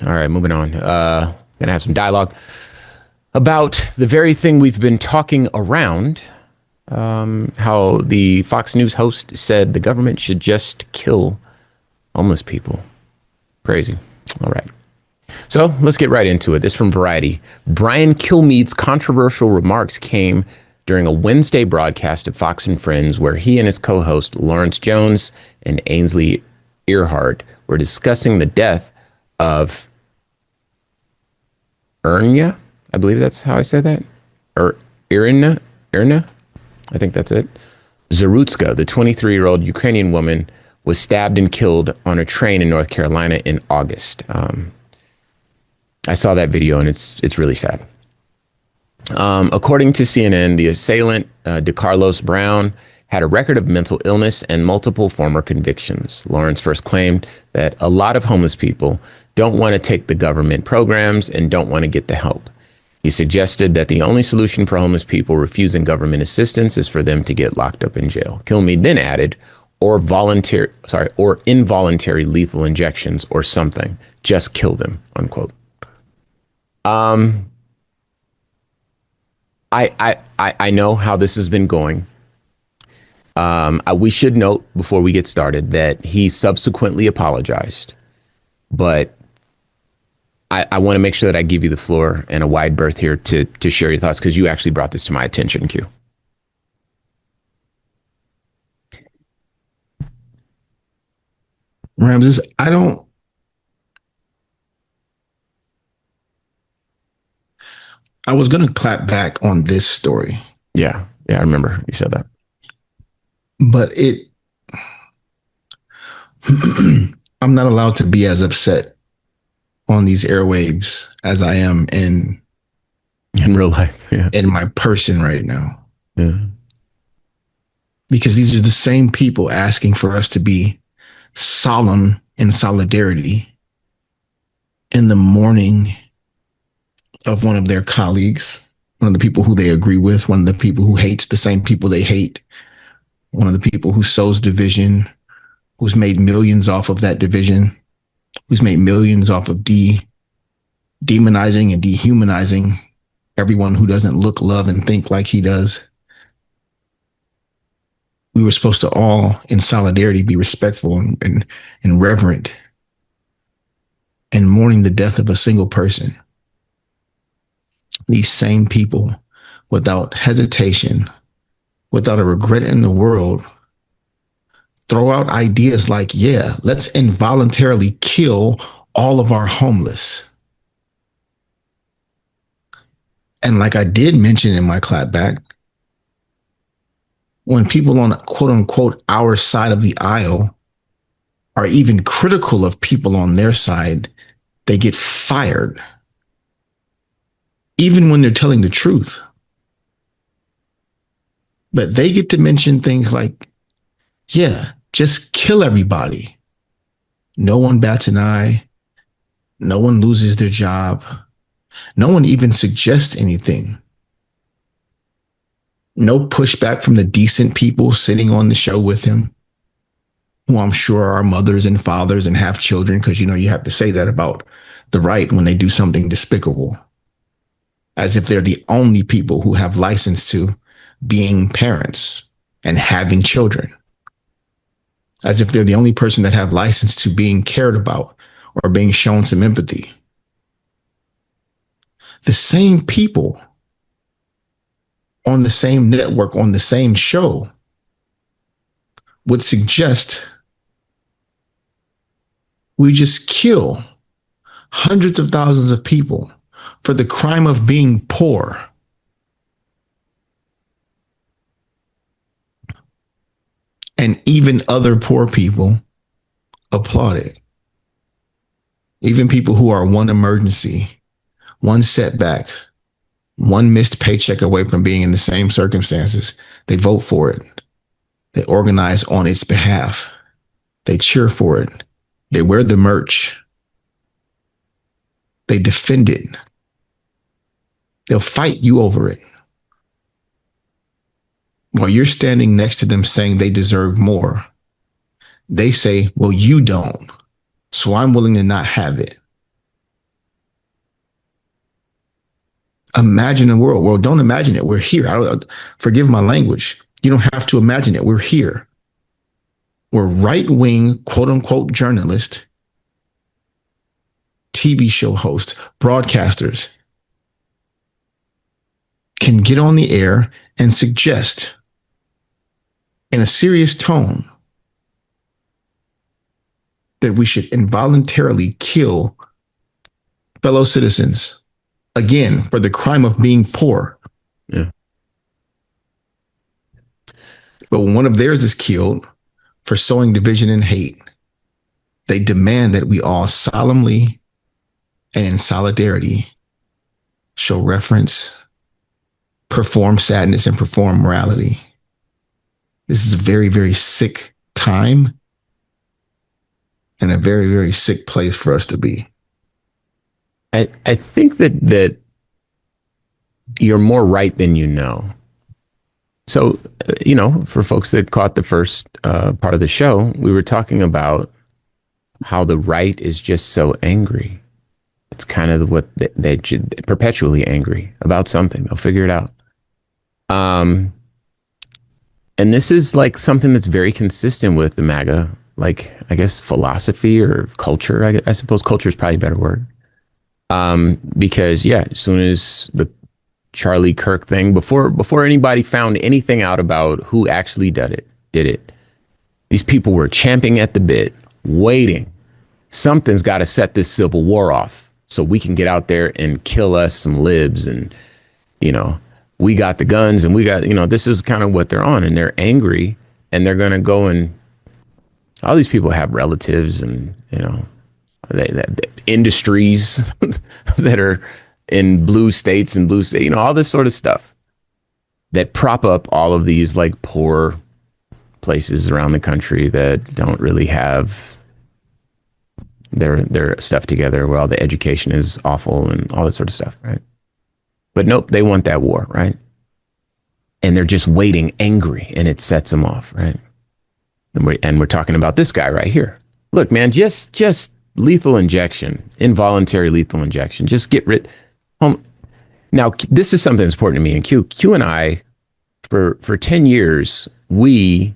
All right, moving on. Gonna have some dialogue about the very thing we've been talking around. How the Fox News host said the government should just kill homeless people. Crazy. All right. So let's get right into it. This from Variety. Brian Kilmeade's controversial remarks came during a Wednesday broadcast of Fox and Friends, where he and his co-host Lawrence Jones and Ainsley Earhardt were discussing the death of Irina. I believe that's how I say that. Or Irina. I think that's it. Zarutska, the 23-year-old Ukrainian woman, was stabbed and killed on a train in North Carolina in August. I saw that video and it's really sad. According to CNN, the assailant, DeCarlos Brown, had a record of mental illness and multiple former convictions. Lawrence first claimed that a lot of homeless people don't want to take the government programs and don't want to get the help. He suggested that the only solution for homeless people refusing government assistance is for them to get locked up in jail. Kilmeade then added, or involuntary lethal injections or something. Just kill them, unquote. I know how this has been going. We should note before we get started that he subsequently apologized, but I want to make sure that I give you the floor and a wide berth here to share your thoughts, because you actually brought this to my attention, Q. Ramses, I was going to clap back on this story. Yeah, I remember you said that. But I'm not allowed to be as upset on these airwaves as I am in real life, yeah. In my person right now. Yeah. Because these are the same people asking for us to be solemn in solidarity in the mourning of one of their colleagues, one of the people who they agree with, one of the people who hates the same people they hate, one of the people who sows division, who's made millions off of that division, who's made millions off of demonizing and dehumanizing everyone who doesn't look, love, and think like he does. We were supposed to all, in solidarity, be respectful and reverent and mourning the death of a single person. These same people, without hesitation, without a regret in the world, throw out ideas like, yeah, let's involuntarily kill all of our homeless. And like I did mention in my clapback, when people on quote unquote our side of the aisle are even critical of people on their side, they get fired. Even when they're telling the truth. But they get to mention things like, yeah, just kill everybody. No one bats an eye. No one loses their job. No one even suggests anything. No pushback from the decent people sitting on the show with him, who I'm sure are mothers and fathers and have children, because, you have to say that about the right when they do something despicable. As if they're the only people who have license to being parents and having children. As if they're the only person that have license to being cared about or being shown some empathy. The same people on the same network, on the same show, would suggest we just kill hundreds of thousands of people for the crime of being poor. And even other poor people applaud it. Even people who are one emergency, one setback, one missed paycheck away from being in the same circumstances, they vote for it. They organize on its behalf. They cheer for it. They wear the merch. They defend it. They'll fight you over it. While you're standing next to them saying they deserve more, they say, well, you don't, so I'm willing to not have it. Imagine a world. Well, don't imagine it. We're here. Forgive my language. You don't have to imagine it. We're here. We're right-wing, quote unquote, journalists, TV show hosts, broadcasters can get on the air and suggest in a serious tone that we should involuntarily kill fellow citizens, again, for the crime of being poor. Yeah. But when one of theirs is killed for sowing division and hate, they demand that we all solemnly and in solidarity show reverence, perform sadness, and perform morality. This is a very, very sick time and a very, very sick place for us to be. I think that you're more right than you know. So, for folks that caught the first part of the show, we were talking about how the right is just so angry. It's kind of what they're perpetually angry about something. They'll figure it out. And this is like something that's very consistent with the MAGA, like, I guess, philosophy or culture. I suppose culture is probably a better word. Because as soon as the Charlie Kirk thing, before anybody found anything out about who actually did it, these people were champing at the bit, waiting. Something's got to set this civil war off so we can get out there and kill us some libs. And, we got the guns and we got, this is kind of what they're on. And they're angry and they're going to go, and all these people have relatives and, they industries that are in blue states and all this sort of stuff that prop up all of these like poor places around the country that don't really have their stuff together, where all the education is awful and all that sort of stuff, right? But nope, they want that war, right? And they're just waiting, angry, and it sets them off, right? And we're talking about this guy right here. Look, man, just lethal injection, involuntary lethal injection. Just get rid. Now, this is something that's important to me and Q. Q and I, for 10 years, we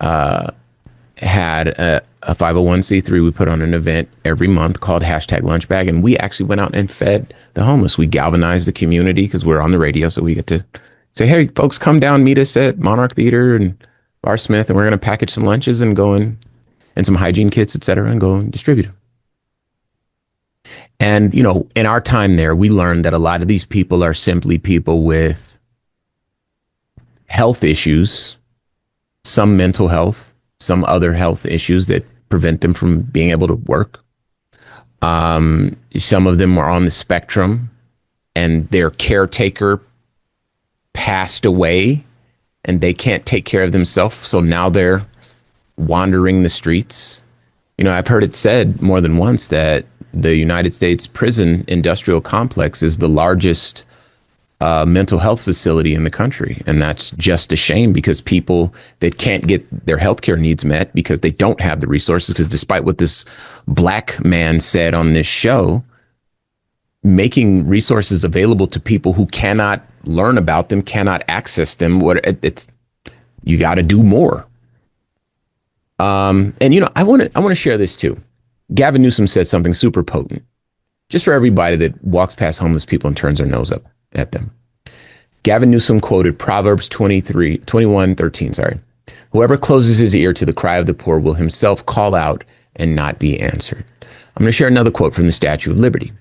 had a 501c3. We put on an event every month called #LunchBag, and we actually went out and fed the homeless. We galvanized the community because we're on the radio, so we get to say, hey, folks, come down, meet us at Monarch Theater and Bar Smith, and we're going to package some lunches and go in, and some hygiene kits, et cetera, and go and distribute them. And, in our time there, we learned that a lot of these people are simply people with health issues, some mental health, some other health issues that prevent them from being able to work. Some of them are on the spectrum and their caretaker passed away and they can't take care of themselves. So now they're wandering the streets. I've heard it said more than once that the United States prison industrial complex is the largest mental health facility in the country. And that's just a shame, because people that can't get their healthcare needs met because they don't have the resources, because despite what this black man said on this show, making resources available to people who cannot learn about them, cannot access them, you got to do more. And I want to share this too. Gavin Newsom said something super potent, just for everybody that walks past homeless people and turns their nose up at them. Gavin Newsom quoted Proverbs 21:13. Whoever closes his ear to the cry of the poor will himself call out and not be answered. I'm going to share another quote from the Statue of Liberty.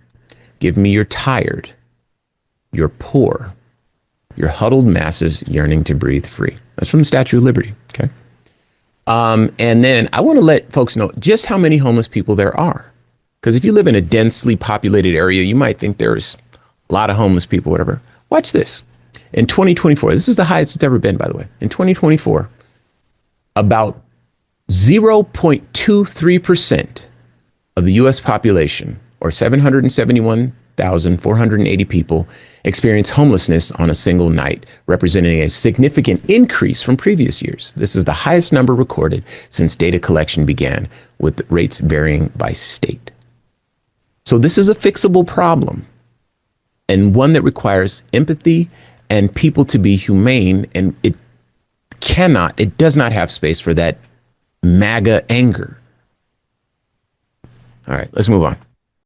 Give me your tired, your poor, your huddled masses yearning to breathe free. That's from the Statue of Liberty. Okay. And then I want to let folks know just how many homeless people there are. Because if you live in a densely populated area, you might think there's a lot of homeless people, whatever. Watch this. In 2024, this is the highest it's ever been, by the way. In 2024, about 0.23% of the U.S. population, or 771,480 people, experience homelessness on a single night, representing a significant increase from previous years. This is the highest number recorded since data collection began, with rates varying by state. So this is a fixable problem. and one that requires empathy and people to be humane. And it does not have space for that MAGA anger. All right, let's move on.